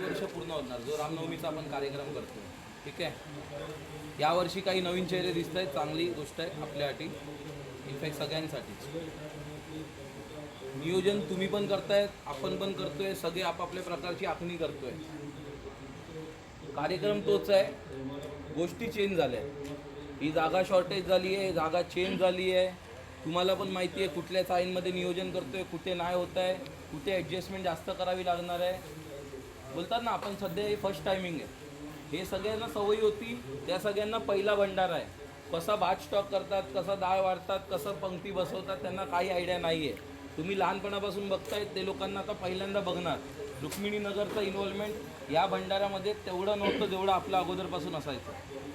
वर्ष पूर्ण होणार जो रामनवमीचा आपण कार्यक्रम करतो. ठीक आहे, यावर्षी काही नवीन चेहरे दिसत आहेत, चांगली गोष्ट आहे आपल्यासाठी, इनफॅक्ट सगळ्यांसाठीच. नियोजन तुम्ही पण करतायत, आपण पण करतोय, सगळे आपापल्या प्रकारची आखणी करतोय. कार्यक्रम तोच आहे, गोष्टी चेंज झाल्या. ही जागा शॉर्टेज झाली आहे, जागा चेंज झाली आहे. तुम्हाला पण माहिती आहे कुठल्या चाळींमध्ये नियोजन करतोय, कुठे नाही होत आहे, कुठे ॲडजस्टमेंट जास्त करावी लागणार आहे. बोलतात ना आपण सध्या हे फर्स्ट टायमिंग आहे, हे सगळ्यांना सवयी होती, त्या सगळ्यांना पहिला भंडारा आहे. कसा भात स्टॉक करतात, कसा डाळ वाढतात, कसं पंक्ती बसवतात, त्यांना काही आयडिया नाही आहे. तुम्ही लहानपणापासून बघतायत, ते लोकांना आता पहिल्यांदा बघणार. रुक्मिणीनगरचं इन्व्हॉल्वमेंट या भंडाऱ्यामध्ये तेवढं नव्हतं जेवढं आपलं अगोदरपासून असायचं.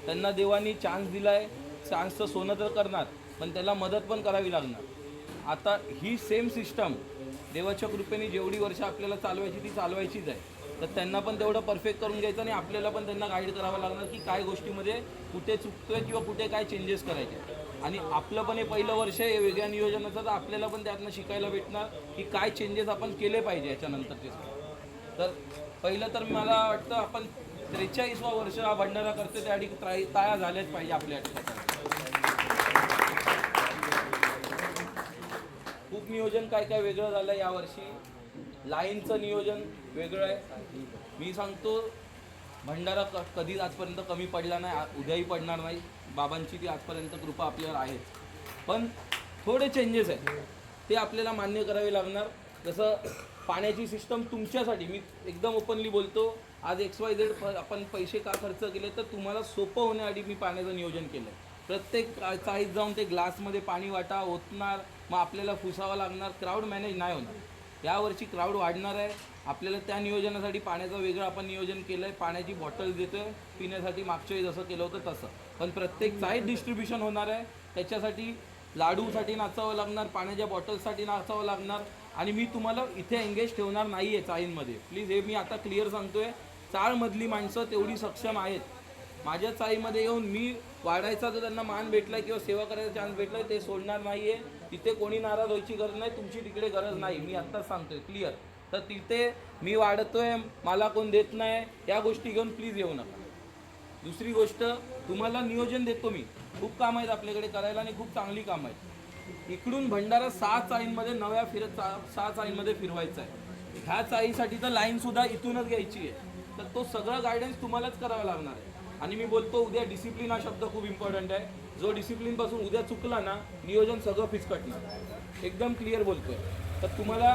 त्यांना देवानी चान्स दिला आहे, चान्सचं सोनं तर करणार, पण त्याला मदत पण करावी लागणार. आता ही सेम सिस्टम देवाच्या कृपेने जेवढी वर्ष आपल्याला चालवायची ती चालवायचीच आहे. तर त्यांना पण तेवढं परफेक्ट करून घ्यायचं आणि आपल्याला पण त्यांना गाईड करावं लागणार की काय गोष्टीमध्ये कुठे चुकतोय किंवा कुठे काय चेंजेस करायचे. आणि आपलं पण हे पहिलं वर्ष आहे वेगळ्या नियोजनाचं, तर आपल्याला पण त्यातनं शिकायला भेटणार की काय चेंजेस आपण केले पाहिजे याच्यानंतरचे. तर पहिलं तर मला वाटतं आपण 43वा वर्ष हा भंडारा करतो, त्यासाठी टाळ्या झाल्याच पाहिजे आपल्या. खूप नियोजन काय काय वेगळं झालं यावर्षी. लाईनचं नियोजन वेगळं आहे. मी सांगतो भंडारा कधीच आजपर्यंत कमी पडला नाही, उद्याही पडणार नाही. बाबांची ती आजपर्यंत कृपा आपल्यावर आहे. पण थोडे चेंजेस आहेत, ते आपल्याला मान्य करावे लागणार. जसं पाण्याची सिस्टम तुमच्यासाठी, मी एकदम ओपनली बोलतो, आज XYZ आपण पैसे का खर्च केले तर तुम्हाला सोपं होण्यासाठी मी पाण्याचं नियोजन केलं आहे. प्रत्येक चाळीत जाऊन ते ग्लासमध्ये पाणी वाटा ओतणार, मग आपल्याला फुसावं लागणार, क्राऊड मॅनेज नाही होणार. यावर्षी क्राऊड वाढणार आहे, आपल्याला त्या नियोजनासाठी पाण्याचं वेगळं आपण नियोजन केलं आहे. पाण्याची बॉटल देतो आहे पिण्यासाठी, मागच्या वेळी जसं केलं होतं तसं. पण प्रत्येक चाळीत डिस्ट्रीब्युशन होणार आहे, त्याच्यासाठी लाडूसाठी नाचावं लागणार, पाण्याच्या बॉटल्ससाठी नाचावं लागणार. आणि मी तुम्हाला इथे एंगेज ठेवणार नाही आहे चाळींमध्ये, प्लीज हे मी आता क्लिअर सांगतो आहे. चाळमधली माणसं तेवढी सक्षम आहेत. माझ्या चाळीमध्ये येऊन मी वाढायचा जर त्यांना मान भेटला किंवा सेवा करायचा चान्स भेटला ते सोडणार नाही आहे. तिथे कोणी नाराज व्हायची गरज नाही, तुमची तिकडे गरज नाही, मी आत्ताच सांगतोय क्लिअर. तर तिथे मी वाढतोय, मला कोण देत नाही, या गोष्टी घेऊन प्लीज येऊ नका. दुसरी गोष्ट, तुम्हाला नियोजन देतो मी, खूप कामं आहेत आपल्याकडे करायला आणि खूप चांगली कामं आहेत. इकडून भंडारा 6 चाळींमध्ये नव्या 6 चाळींमध्ये फिरवायचा आहे. ह्या चाळीसाठी तर लाईनसुद्धा इथूनच घ्यायची आहे. तर तो सगळं गायडन्स तुम्हालाच करावा लागणार आहे. आणि मी बोलतो उद्या डिसिप्लिन हा शब्द खूप इम्पॉर्टंट आहे. जो डिसिप्लिनपासून उद्या चुकला ना, नियोजन सगळं फिसकटणार, एकदम क्लिअर बोलतोय. तर तुम्हाला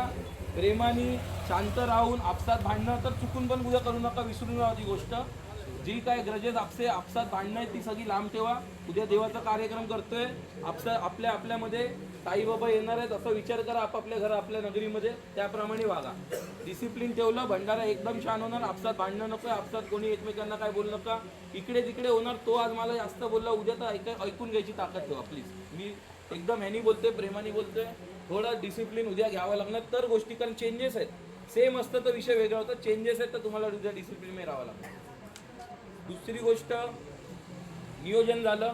प्रेमाने शांत राहून आपसात भांडणं तर चुकून पण उद्या करू नका, विसरून राहा ती गोष्ट. जी काय ग्रजेस आपसात भांडणं आहेत ती सगळी लांब ठेवा. उद्या देवाचा कार्यक्रम करतोय, आपल्यामध्ये साईबाबा येणार आहेत असं विचार करा, आपापल्या घरा आपल्या नगरीमध्ये, त्याप्रमाणे वागा. डिसिप्लिन ठेवलं, भंडारा एकदम छान होणार. आपसात भांडणं नको, आपसात कोणी एकमेकांना काय बोलू नका. इकडे तिकडे होणार, तो आज मला जास्त बोलला, उद्या तर ऐकून घ्यायची ताकद ठेवा प्लीज. मी एकदम ह्यानी बोलतोय, प्रेमाने बोलतोय. थोडं डिसिप्लिन उद्या घ्यावं लागणार तर गोष्टी, कारण चेंजेस आहेत. सेम असतं तर विषय वेगळा होता, चेंजेस आहेत तर तुम्हाला उद्या डिसिप्लिनमध्ये राहावं लागणार. दुसरी गोष्ट, नियोजन झालं.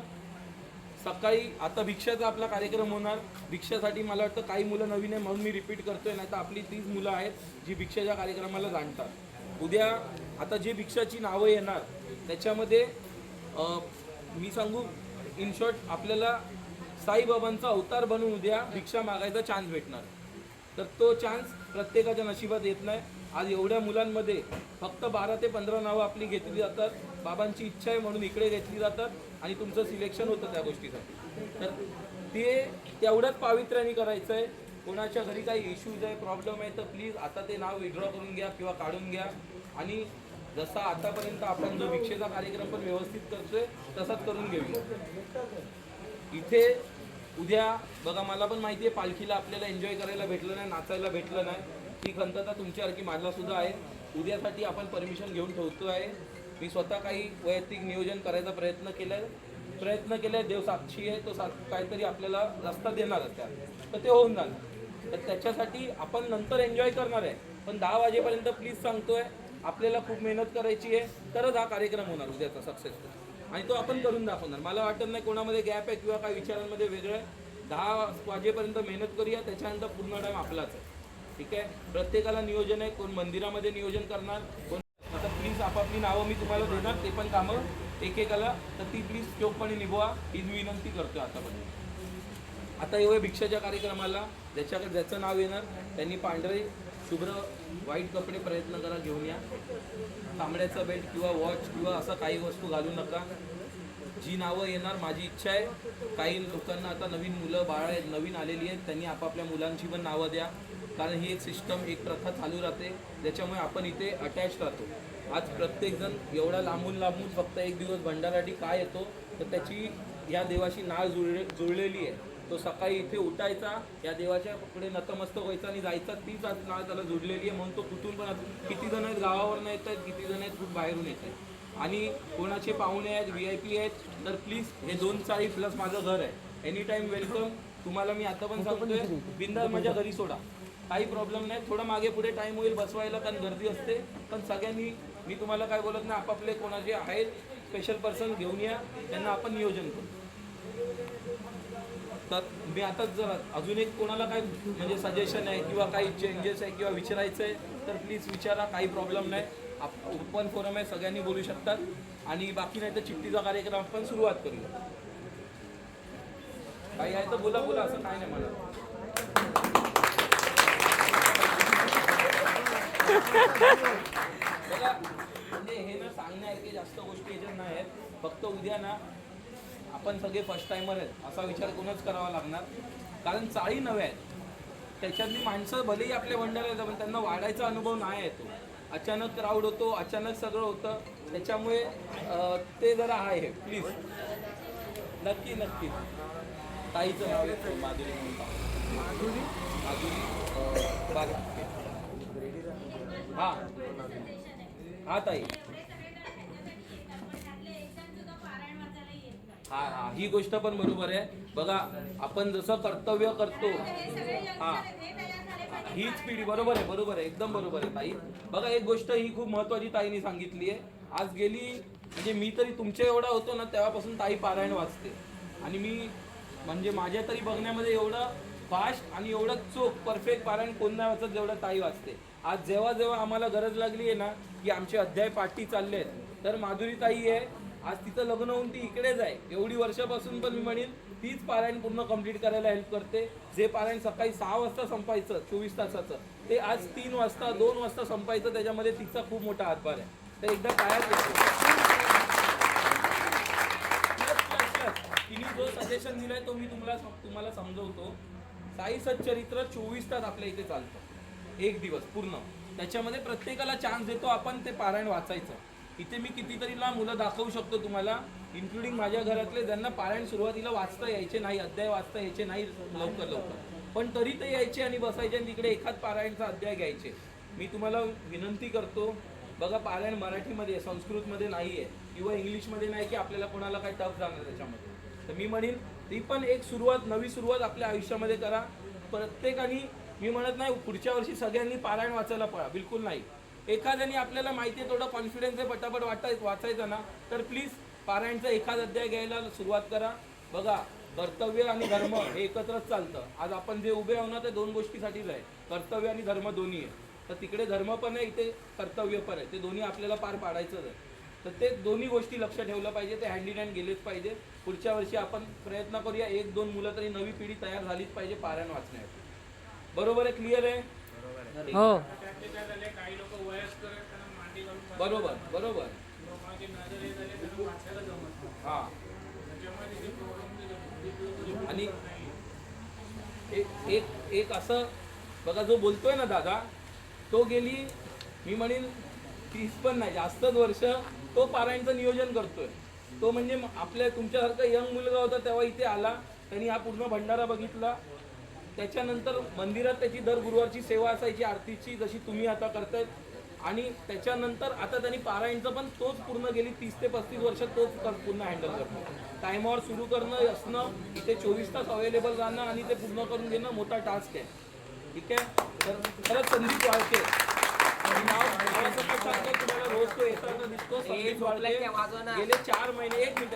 सकाळी आता भिक्षाचा आपला कार्यक्रम होणार. भिक्षासाठी मला वाटतं काही मुलं नवीन आहे म्हणून मी रिपीट करतोय, नाही तर आपली 30 मुलं आहेत जी भिक्षाच्या कार्यक्रमाला जाणतात. उद्या आता जे भिक्षाची नावं येणार त्याच्यामध्ये मी सांगू, इन शॉर्ट आपल्याला साईबाबांचा अवतार बनवून उद्या भिक्षा मागायचा चान्स भेटणार. तर तो चान्स प्रत्येकाच्या नशिबात येत नाही. आज एवढ्या मुलांमध्ये फक्त 12 ते 15 नावं आपली घेतली जातात. बाबांची इच्छा आहे म्हणून इकडे घेतली जातात आणि तुमचं सिलेक्शन होतं त्या गोष्टीसाठी. तर ते तेवढ्याच पावित्र्याने करायचं आहे. कोणाच्या घरी काही इश्यूज आहे, प्रॉब्लेम आहे, तर प्लीज आता ते नाव विड्रॉ करून घ्या किंवा काढून घ्या. आणि जसा आतापर्यंत आपण जो भिक्षेचा कार्यक्रम पण व्यवस्थित करतोय तसाच करून घेऊया. इथे उद्या बघा, मला पण माहिती आहे पालखीला आपल्याला एन्जॉय करायला भेटलं नाही, नाचायला भेटलं नाही. ती खंतता तुमच्यासारखी माझला सुद्धा आहे. उद्यासाठी आपण परमिशन घेऊन ठेवतो आहे. मी स्वतः काही वैयक्तिक नियोजन करायचा प्रयत्न केलाय. देव साक्षी आहे, तो काहीतरी आपल्याला रस्ता देणारच त्या, तर ते होऊन जाणार. तर त्याच्यासाठी आपण नंतर एन्जॉय करणार आहे. पण 10 वाजेपर्यंत प्लीज सांगतोय, आपल्याला खूप मेहनत करायची आहे, तरच हा कार्यक्रम होणार उद्याचा सक्सेसफुल. आणि तो आपण करून दाखवणार. मला वाटत नाही कोणामध्ये गॅप आहे किंवा काही विचारांमध्ये वेगळं आहे. 10 वाजेपर्यंत मेहनत करूया, त्याच्यानंतर पूर्ण टाईम आपलाच आहे. ठीक आहे. प्रत्येकाला नियोजन आहे, कोण मंदिरामध्ये नियोजन करणार, कोण प्लीज आपापली नावं मी तुम्हाला देणार, ते पण कामं एकेकाला, तर ती प्लीज चोखपणे निभवा ही मी विनंती करतोय आतापर्यंत. आता एवढ्या भिक्षाच्या कार्यक्रमाला ज्याचं नाव येणार त्यांनी पांढरे शुभ्र व्हाईट कपडे प्रयत्न करा घेऊन या. तांबड्याचा बेल्ट किंवा वॉच किंवा असं काही वस्तू घालू नका. जी नावं येणार, माझी इच्छा आहे काही लोकांना आता नवीन मुलं बाळ आहेत, नवीन आलेली आहेत, त्यांनी आपापल्या मुलांची पण नावं द्या. कारण ही एक सिस्टम, एक प्रथा चालू राहते, ज्याच्यामुळे आपण इथे अटॅच राहतो. आज प्रत्येकजण एवढा लांबून फक्त एक दिवस भंडारासाठी काय येतो, तर त्याची या देवाशी नाळ जुळलेली आहे. तो सकाळी इथे उठायचा, या देवाच्या पुढे नतमस्तक व्हायचा आणि जायचा, तीच आज नाळ त्याला जुळलेली आहे. म्हणून तो कुठून पण, किती जण आहेत गावावरून येत आहेत, किती जण आहेत खूप बाहेरून येत आहेत, आणि कोणाचे पाहुणे आहेत, VIP आहेत, तर प्लीज हे 2 चाळी प्लस माझं घर आहे, एनी टाईम वेलकम. तुम्हाला मी आता पण सांगतोय, बिंदास माझ्या घरी सोडा, काही प्रॉब्लेम नाही. थोडं मागे पुढे टाईम होईल बसवायला, कारण गर्दी असते, पण सगळ्यांनी, मी तुम्हाला काय बोलत नाही, आपापले कोणाचे आहेत स्पेशल पर्सन घेऊन या, त्यांना आपण नियोजन करू. तर मी आता जर अजून एक कोणाला काय म्हणजे सजेशन आहे किंवा काही चेंजेस आहे किंवा विचारायचं आहे, तर प्लीज विचारा, काही प्रॉब्लेम नाही. ओपन फोरम आहे, सगळ्यांनी बोलू शकतात. आणि बाकी नाही तर चिठ्ठीचा कार्यक्रम आपण सुरुवात करूया. काही आहे तर बोला, असं काय नाही मला. बघा, म्हणजे हे ना सांगण्यासारखे जास्त गोष्टी याच्यात नाही आहेत. फक्त उद्या ना आपण सगळे फर्स्ट टाइमर आहेत असा विचार कोणच करावा लागणार, कारण चाळी नव्या आहेत. त्याच्यातली माणसं भलेही आपल्या भंडाऱ्यात येतात, पण त्यांना वाढायचा अनुभव नाही येतो. अचानक क्राऊड होतो, अचानक सगळं होतं, त्याच्यामुळे ते जरा आहे. प्लीज नक्की ताईचं नाव येतं माधुरी म्हणून. हा ताई, हा ही गोष्ट पण बरोबर आहे. बघा, आपण जसं कर्तव्य करतो, हीच पिढी, बरोबर आहे, एकदम बरोबर आहे ताई. बघा, एक गोष्ट ही खूप महत्वाची ताईने सांगितली आहे. आज गेली, म्हणजे मी तरी तुमच्या एवढा होतो ना तेव्हापासून ताई पारायण वाचते, आणि मी म्हणजे माझ्या तरी बघण्यामध्ये एवढं फास्ट आणि एवढं चोख परफेक्ट पारायण कोण नाही वाचत जेवढं ताई वाचते. आज जेव्हा आम्हाला गरज लागली आहे ना, की आमचे अध्याय पाठी चालले आहेत, तर माधुरी ताई आहे, आज तिचं लग्न होऊन ती इकडेच आहे. एवढी वर्षापासून पण मी म्हणेन तीच पारायण पूर्ण कंप्लीट करायला हेल्प करते. जे पारायण सकाळी 6 वाजता संपायचं 24 तासाचं, ते आज 3 वाजता 2 वाजता संपायचं, त्याच्यामध्ये तिचा खूप मोठा हातभार आहे. तर एकदा टाळ्या तिने जो सजेशन दिलाय तो मी तुम्हाला समजवतो. साई सच्चरित्र 24 तास आपल्या इथे चालतं, एक दिवस पूर्ण. त्याच्यामध्ये प्रत्येकाला चान्स देतो आपण ते पारायण वाचायचं. इथे मी कितीतरी मुलं दाखवू शकतो तुम्हाला, इन्क्लुडिंग माझ्या घरातले, ज्यांना पारायण सुरुवातीला वाचता यायचे नाही, अध्याय वाचता यायचे नाही लवकर, पण तरी ते यायचे आणि बसायचे आणि तिकडे एखाद पारायणचा अध्याय घ्यायचे. मी तुम्हाला विनंती करतो, बघा, पारायण मराठीमध्ये, संस्कृतमध्ये नाही आहे किंवा इंग्लिशमध्ये नाही की आपल्याला कोणाला काही टफ जाणार त्याच्यामध्ये. तर मी म्हणेन ती पण एक नवी सुरुवात आपल्या आयुष्यामध्ये करा. प्रत्येकाने, मी म्हणत नाही पुढच्या वर्षी सगळ्यांनी पारायण वाचायला पळा, बिलकुल नाही. एखाद्याने आपल्याला माहिती आहे, थोडं कॉन्फिडन्स आहे, पटापट वाचायचं ना, तर प्लीज पारायणचा एखाद अध्याय घ्यायला सुरुवात करा. बघा, कर्तव्य आणि धर्म हे एकत्रच चालतं. आज आपण जे उभे आहोत ना, ते 2 गोष्टीसाठीच आहे, कर्तव्य आणि धर्म दोन्ही आहे. तर तिकडे धर्म पण आहे, इथे कर्तव्य पण आहे, ते दोन्ही आपल्याला पार पाडायचंच आहे. तर ते दोन्ही गोष्टी लक्ष ठेवलं पाहिजे, ते हँड इन हँड गेलेच पाहिजे. पुढच्या वर्षी आपण प्रयत्न करूया, 1-2 मुलं तरी नवी पिढी तयार झालीच पाहिजे पारायण वाचण्यासाठी. बरोबर आहे? क्लिअर आहे? हो, बरोबर. हा, आणि एक असं बघा, जो बोलतोय ना दादा, तो गेली, मी म्हणेन 30 पण नाही, जास्तच वर्ष तो पारायणचं नियोजन करतोय. तो म्हणजे आपल्या तुमच्यासारखा यंग मुलगा होता तेव्हा इथे आला, त्यांनी हा पूर्ण भंडारा बघितला. त्याच्यानंतर मंदिरात त्याची दर गुरुवारची सेवा असायची आरतीची, जशी तुम्ही आता करतायत. आणि त्याच्यानंतर आता त्यांनी पारायणचं पण तोच पूर्ण गेली 30 ते 35 वर्ष तोच पूर्ण हँडल करणं, टायमावर सुरू करणं असणं, इथे 24 तास अवेलेबल राहणं आणि ते पूर्ण करून घेणं मोठा टास्क आहे. ठीक आहे? तर खरंच संदीप वाळके तुम्हाला रोज तो येताना दिसतो. संदीप वाळके गेले 4 महिने, एक मिनिट,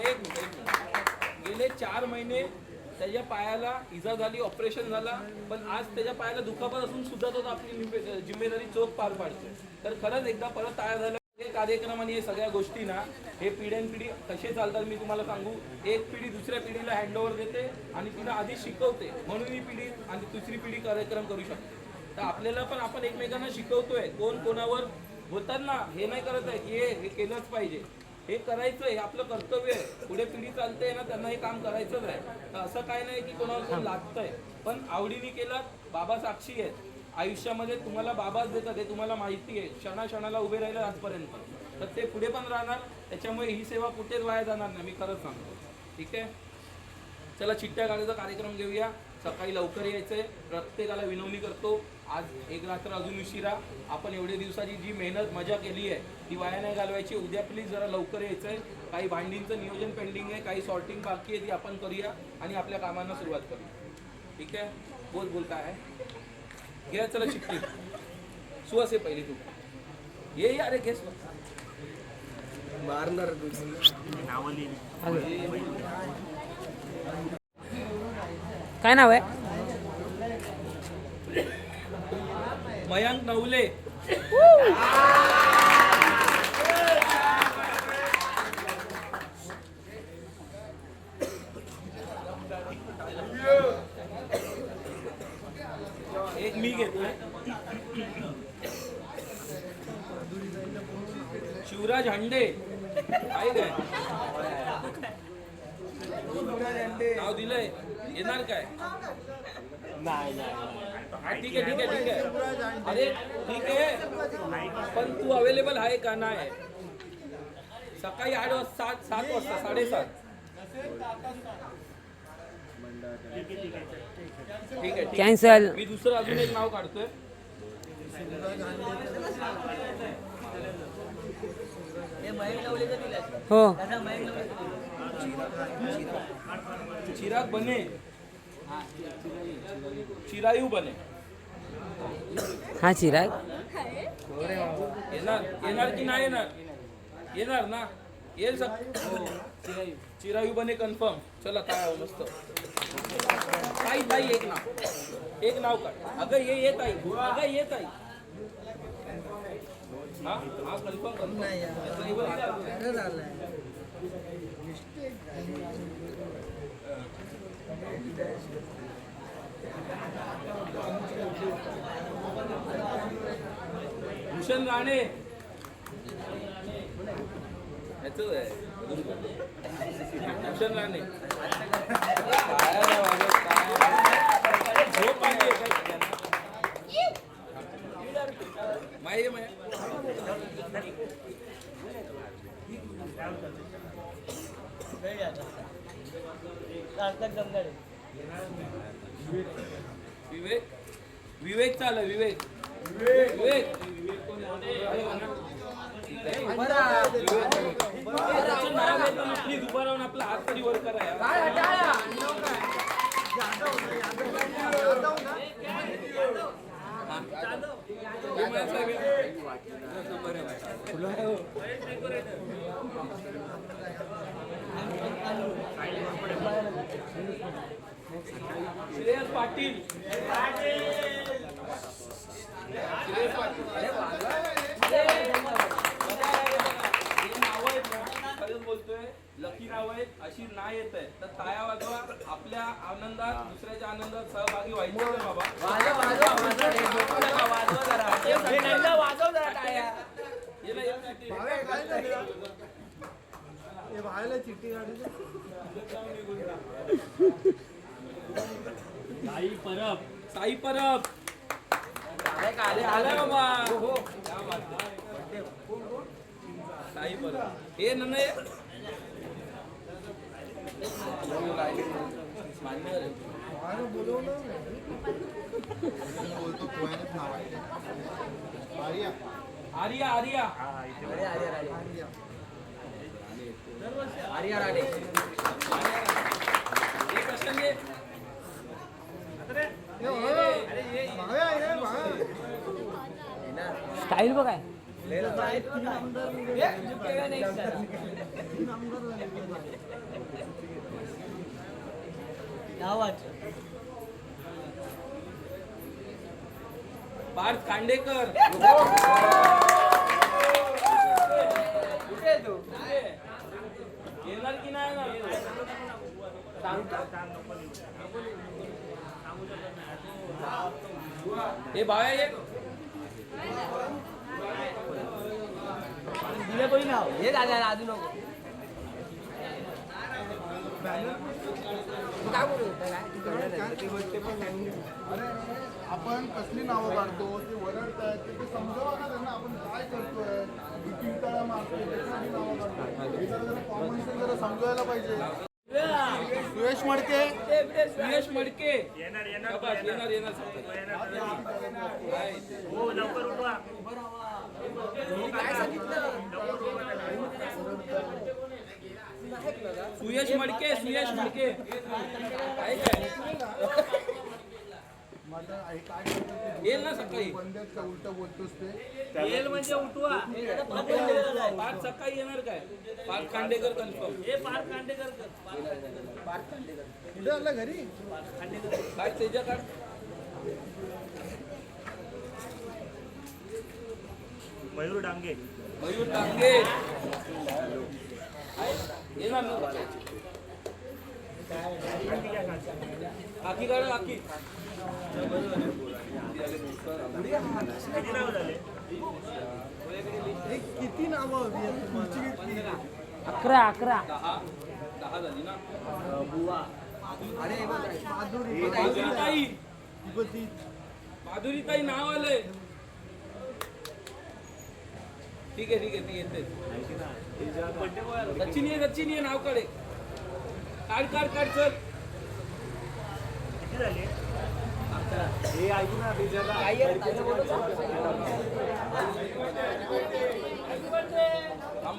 गेले 4 महिने त्याच्या पायाला इजा झाली, ऑपरेशन झाला, पण आज त्याच्या पायाला दुखापत असून सुद्धा तो आपली जिम्मेदारी चोख पार पाडतोय. तर खरंच एकदा परत तयार झालं कार्यक्रम आणि हे सगळ्या गोष्टी ना हे पिढ्यानपिढी कसे चालतात मी तुम्हाला सांगू. एक पिढी दुसऱ्या पिढीला हँडओव्हर देते आणि तिला आधी शिकवते, म्हणून ही पिढी आणि दुसरी पिढी कार्यक्रम करू शकते. तर आपल्याला पण आपण एकमेकांना शिकवतोय, कोण कोणावर होतात ना हे नाही करत आहे की हे केलंच पाहिजे, हे करायचं हे आपलं कर्तव्य आहे. पुढे पिढी चालते ना त्यांना हे काम करायचंच आहे. तर असं काय नाही की कोणावर कोण लागतंय, पण आवडीने केलं. बाबा साक्षी आहेत आयुष्यामध्ये, तुम्हाला बाबाच देतात हे तुम्हाला माहिती आहे. क्षणाक्षणाला उभे राहिले आजपर्यंत, तर ते पुढे पण राहणार. त्याच्यामुळे ही सेवा कुठेच वाया जाणार नाही, मी खरंच सांगतो. ठीक आहे, चला चिठ्ठ्या काढायचा कार्यक्रम घेऊया. सकाळी लवकर यायचंय, प्रत्येकाला विनवणी करतो. आज एक रात्र अजून उशिरा. आपण एवढे दिवसाची जी मेहनत मजा केली आहे ती वाया नाही घालवायची. उद्या प्लीज जरा लवकर यायचंय. काही भांडींचं नियोजन पेंडिंग आहे, काही सॉर्टिंग बाकी आहे, ती आपण करूया आणि आपल्या कामांना सुरुवात करूया. ठीक आहे, बोल काय आहे घ्या. चला चिठ्ठी सुहास आहे पहिली, तू ये अरे घेस मारणार. काय नाव आहे? मयांक नवले. एक मी घेतोय. शिवराज हंडे आहे काय नाव दिलंय, येणार काय? ठीक आहे. अरे ठीक आहे, पण तू अवेलेबल आहे का? नाही. सकाळी 8 वाजता 7 वाजता 7:30. ठीक आहे कॅन्सल. मी दुसरं अजून एक नाव काढतोय. हो. चिराग बने, चिरायू बने. हा चिराग येणार की नाही येणार? येणार ना? येईल चिरायू बने कन्फर्म. चला काय मस्त. ताई एक नाव काढ. अगं ये ताई, अगं ये ताई. हा कन्फर्म भूषण राणे भूषण राणे झोप आली माय विवेक चाल विवेक प्लीज उभा राहून आपला हात तरी वर करा. श्रेयस पाटील. बोलतोय लकी नाव आहेत, अशी नाही येत आहे तर टाळ्या वाजवा. आपल्या आनंदात दुसऱ्याच्या आनंदात सहभागी व्हायचं बाबा. साई परब आला बाबा. साई परब हे नन्हे आर्या राणे स्टाईल बघाय. पार्थ खांडेकर. हे भाव्या ये दिलं कोणी नाव हे झालं अजून नको काय बोलू अरे आपण कसली नावं काढतो ते वरडतायत ते समजावा ना त्यांना आपण काय करतोय किती तळा मारतोय त्याच्यासाठी नावं काढतो हे जरा कॉमन सेन्स जरा समजायला पाहिजे सुयश मडके सुयश मडके शाबास, येणार सुयश मडके काय येईल ना सकाळी पंड्यात उलट बोलतोस ते येईल म्हणजे उठवा पाच सकाळी येणार काय पार्थ खांडेकर कन्फर्म कुठे आला घरी काय तेजा काढ मयूर डांगे येणार ना काकी काढ काकी किती नाव झाले किती नावं हवी आहेत तुम्हाला 11 दहा झाली ना अरे माधुरी ताई नाव आलंय ठीक आहे ती येते सचिन ये नाव काढे काढ चल किती झाले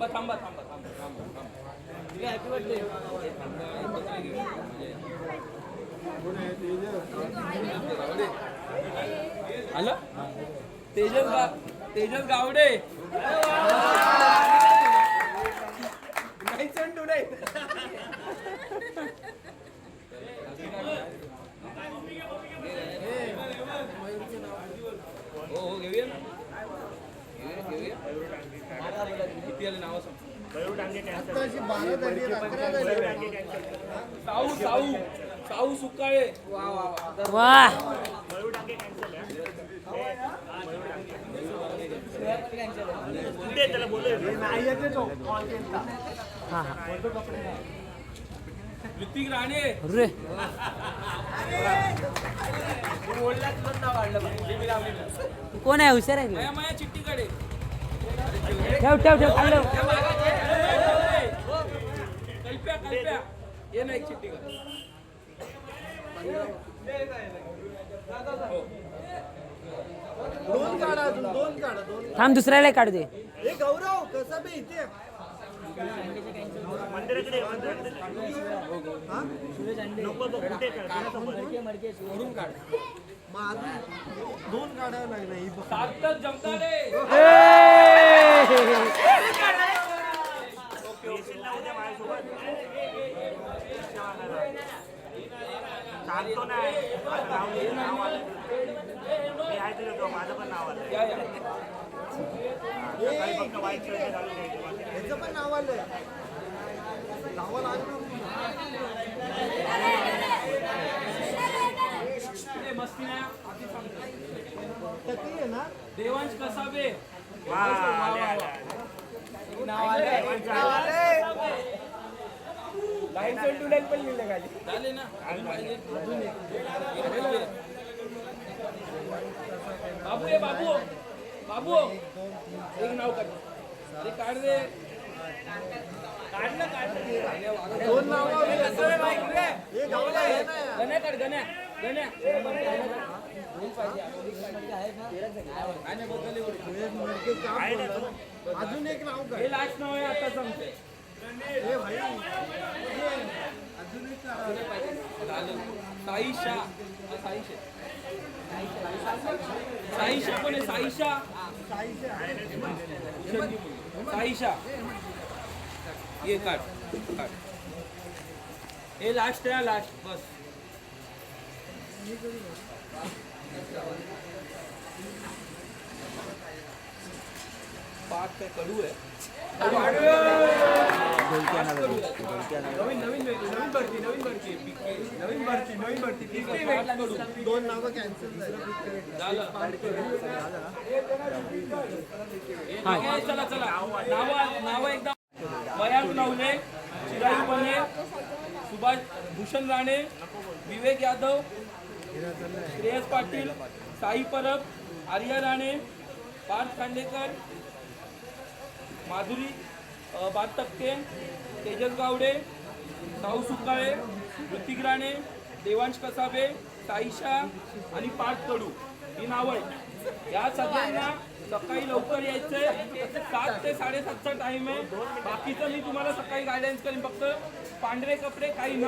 थांबा आलं तेजस गावडे नाही चंडू नाही हो घेऊया ना घेऊया किती आले नाव सांग मयूर डांगे कॅन्सल अशी 12 झाली आहेत, 11 झाली आहेत. डांगे कॅन्सल साऊ सुकाळे वा मयूर डांगे कॅन्सल कुठे त्याला बोलू हा हा ऋतिक राणे रे कोण आहे हुशार आहे माया चिठ्ठीकडे ठेव खाल्लं कल्प्या ये ना एक चिठ्ठी दोन काढा अजून दोन काढा दोन थांब दुसऱ्याला काढू दे हे गौरव कसा बे इथे मंदिराकडे नको तो कुठे वरून काढ मग अजून दोन काढावं लागलं ही बघ. सार्थक जमताडे येशील उद्या माझ्यासोबत सांगतो ना माझं नाव आलं मी आहे तुझं माझं पण नाव आलं या सकाळी फक्त वाईट शर्ट घालून द्यायचं ह्याचं पण नाव आलंय नावं लागलं मस्ती नाही आधी सांगतो टक्के आहे ना देवांश कसाबे वा आले, आले. झाले ना अजून पाहिजे बाबू एक नाव काढ अरे काढ रे दोन नावं हे गावला आहे ना गण्या काढ गण्या आहे ना तो? अजून एक नाव काढ हे लास्ट नाव आहे आता सांगते हे भाई अजून एक झालं साईशा साईशा पण आहे साईशा ये काढ हे लास्ट आहे लास्ट बस पाच काय कडू आहे दोन नावं कॅन्सल झालं. हा, चला चला नाव एकदा मयांक नवले, चिरायू बने, सुभाष भूषण राणे, विवेक यादव, श्रेयस पाटील, साई परब, आर्या राणे, पार्थ खांडेकर, माधुरी बातटक्के, तेजस गावडे, साऊ सुकाळे, ऋतिक राणे, देवांश कसाबे, साईशा आणि पार्थ कडू ही नावं आहेत. या सगळ्यांना सकाळी लवकर यायचंय. 7 ते 7:30चा टाइम आहे. बाकीचं मी तुम्हाला सकाळी गायडन्स करेन. फक्त पांढरे कपडे काही न